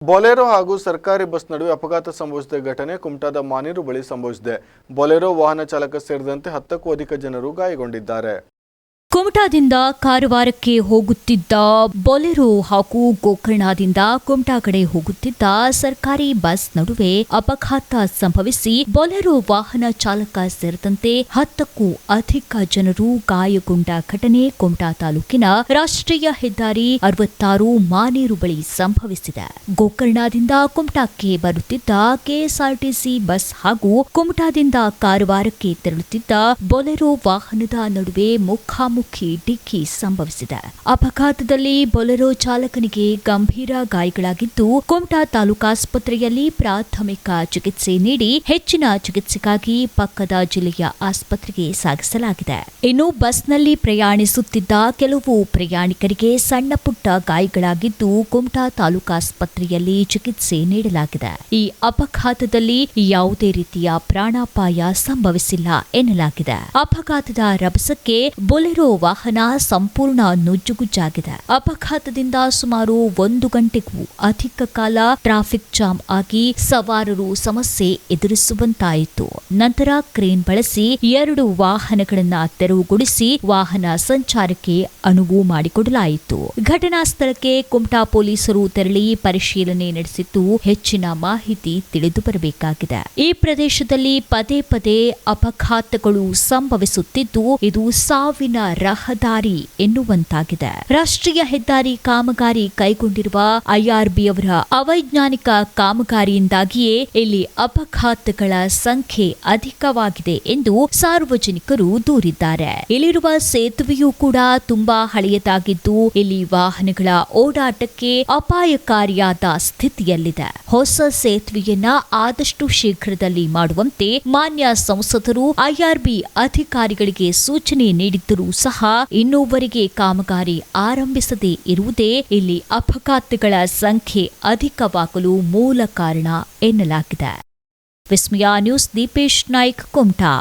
Bolero ಹಾಗೂ ಸರ್ಕಾರಿ bus ನಡುವೆ ಅಪಘಾತ ಸಂಭವಿಸಿದ ಘಟನೆ ಕುಮಟಾದ ಮಾನೇರು ಬಳಿ ಸಂಭವಿಸಿದೆ. ಬೊಲೆರೋ ವಾಹನ ಚಾಲಕ ಸೇರಿದಂತೆ 10ಕ್ಕೂ ಅಧಿಕ ಜನರು ಗಾಯಗೊಂಡಿದ್ದಾರೆ. ಕುಮಟಾದಿಂದ ಕಾರವಾರಕ್ಕೆ ಹೋಗುತ್ತಿದ್ದ ಬೊಲೆರೋ ಹಾಗೂ ಗೋಕರ್ಣದಿಂದ ಕುಮಟಾ ಕಡೆ ಹೋಗುತ್ತಿದ್ದ ಸರ್ಕಾರಿ ಬಸ್ ನಡುವೆ ಅಪಘಾತ ಸಂಭವಿಸಿ ಬೊಲೆರೋ ವಾಹನ ಚಾಲಕ ಸೇರಿದಂತೆ 10ಕ್ಕೂ ಅಧಿಕ ಜನರು ಗಾಯಗೊಂಡ ಘಟನೆ ಕುಮಟಾ ತಾಲೂಕಿನ ರಾಷ್ಟ್ರೀಯ ಹೆದ್ದಾರಿ 66 ಮಾನೇರು ಬಳಿ ಸಂಭವಿಸಿದೆ. ಗೋಕರ್ಣದಿಂದ ಕುಮಟಾಕ್ಕೆ ಬರುತ್ತಿದ್ದ ಕೆಎಸ್ಆರ್ಟಿಸಿ ಬಸ್ ಹಾಗೂ ಕುಮಟಾದಿಂದ ಕಾರವಾರಕ್ಕೆ ತೆರಳುತ್ತಿದ್ದ ಬೊಲೆರೋ ವಾಹನದ ನಡುವೆ ಮುಖಾಮುಖಿ ಡಿಕ್ಕಿ ಸಂಭವಿಸಿದೆ. ಅಪಘಾತದಲ್ಲಿ ಬೊಲೆರೋ ಚಾಲಕನಿಗೆ ಗಂಭೀರ ಗಾಯಗಳಾಗಿದ್ದು ಕುಮಟಾ ತಾಲೂಕಾಸ್ಪತ್ರೆಯಲ್ಲಿ ಪ್ರಾಥಮಿಕ ಚಿಕಿತ್ಸೆ ನೀಡಿ ಹೆಚ್ಚಿನ ಚಿಕಿತ್ಸೆಗಾಗಿ ಪಕ್ಕದ ಜಿಲ್ಲೆಯ ಆಸ್ಪತ್ರೆಗೆ ಸಾಗಿಸಲಾಗಿದೆ. ಇನ್ನು ಬಸ್ನಲ್ಲಿ ಪ್ರಯಾಣಿಸುತ್ತಿದ್ದ ಕೆಲವು ಪ್ರಯಾಣಿಕರಿಗೆ ಸಣ್ಣ ಪುಟ್ಟ ಗಾಯಗಳಾಗಿದ್ದು ಕುಮಟಾ ತಾಲೂಕಾಸ್ಪತ್ರೆಯಲ್ಲಿ ಚಿಕಿತ್ಸೆ ನೀಡಲಾಗಿದೆ. ಈ ಅಪಘಾತದಲ್ಲಿ ಯಾವುದೇ ರೀತಿಯ ಪ್ರಾಣಾಪಾಯ ಸಂಭವಿಸಿಲ್ಲ ಎನ್ನಲಾಗಿದೆ. ಅಪಘಾತದ ರಭಸಕ್ಕೆ ಬೊಲೆರೋ ವಾಹನ ಸಂಪೂರ್ಣ ನುಜ್ಜುಗುಜ್ಜಾಗಿದೆ. ಅಪಘಾತದಿಂದ ಸುಮಾರು 1 ಗಂಟೆಗೂ ಅಧಿಕ ಕಾಲ ಟ್ರಾಫಿಕ್ ಜಾಮ್ ಆಗಿ ಸವಾರರು ಸಮಸ್ಯೆ ಎದುರಿಸುವಂತಾಯಿತು. ನಂತರ ಕ್ರೇನ್ ಬಳಸಿ 2 ವಾಹನಗಳನ್ನು ತೆರವುಗೊಳಿಸಿ ವಾಹನ ಸಂಚಾರಕ್ಕೆ ಅನುವು ಮಾಡಿಕೊಡಲಾಯಿತು. ಘಟನಾ ಸ್ಥಳಕ್ಕೆ ಕುಮಟಾ ಪೊಲೀಸರು ತೆರಳಿ ಪರಿಶೀಲನೆ ನಡೆಸಿದ್ದು ಹೆಚ್ಚಿನ ಮಾಹಿತಿ ತಿಳಿದು ಬರಬೇಕಾಗಿದೆ. ಈ ಪ್ರದೇಶದಲ್ಲಿ ಪದೇ ಪದೇ ಅಪಘಾತಗಳು ಸಂಭವಿಸುತ್ತಿದ್ದು ಇದು ಸಾವಿನ ರಹದಾರಿ ಎನ್ನುವಂತಾಗಿದೆ. ರಾಷ್ಟ್ರೀಯ ಹೆದ್ದಾರಿ ಕಾಮಗಾರಿ ಕೈಗೊಂಡಿರುವ ಐಆರ್ಬಿ ಅವರ ಅವೈಜ್ಞಾನಿಕ ಕಾಮಗಾರಿಯಿಂದಾಗಿಯೇ ಇಲ್ಲಿ ಅಪಘಾತಗಳ ಸಂಖ್ಯೆ ಅಧಿಕವಾಗಿದೆ ಎಂದು ಸಾರ್ವಜನಿಕರು ದೂರಿದ್ದಾರೆ. ಇಲ್ಲಿರುವ ಸೇತುವೆಯೂ ಕೂಡ ತುಂಬಾ ಹಳೆಯದಾಗಿದ್ದು ಇಲ್ಲಿ ವಾಹನಗಳ ಓಡಾಟಕ್ಕೆ ಅಪಾಯಕಾರಿಯಾದ ಸ್ಥಿತಿಯಲ್ಲಿದೆ. ಹೊಸ ಸೇತುವೆಯನ್ನ ಆದಷ್ಟು ಶೀಘ್ರದಲ್ಲಿ ಮಾಡುವಂತೆ ಮಾನ್ಯ ಸಂಸದರು ಐಆರ್ಬಿ ಅಧಿಕಾರಿಗಳಿಗೆ ಸೂಚನೆ ನೀಡಿದ್ದರೂ ಸಹ ಇನ್ನೂವರೆಗೆ ಕಾಮಗಾರಿ ಆರಂಭಿಸದೇ ಇರುವುದೇ ಇಲ್ಲಿ ಅಪಘಾತಗಳ ಸಂಖ್ಯೆ ಅಧಿಕವಾಗಲು ಮೂಲ ಕಾರಣ ಎನ್ನಲಾಗಿದೆ. ವಿಸ್ಮಯ ನ್ಯೂಸ್, ದೀಪೇಶ್ ನಾಯ್ಕ್, ಕುಮಟಾ.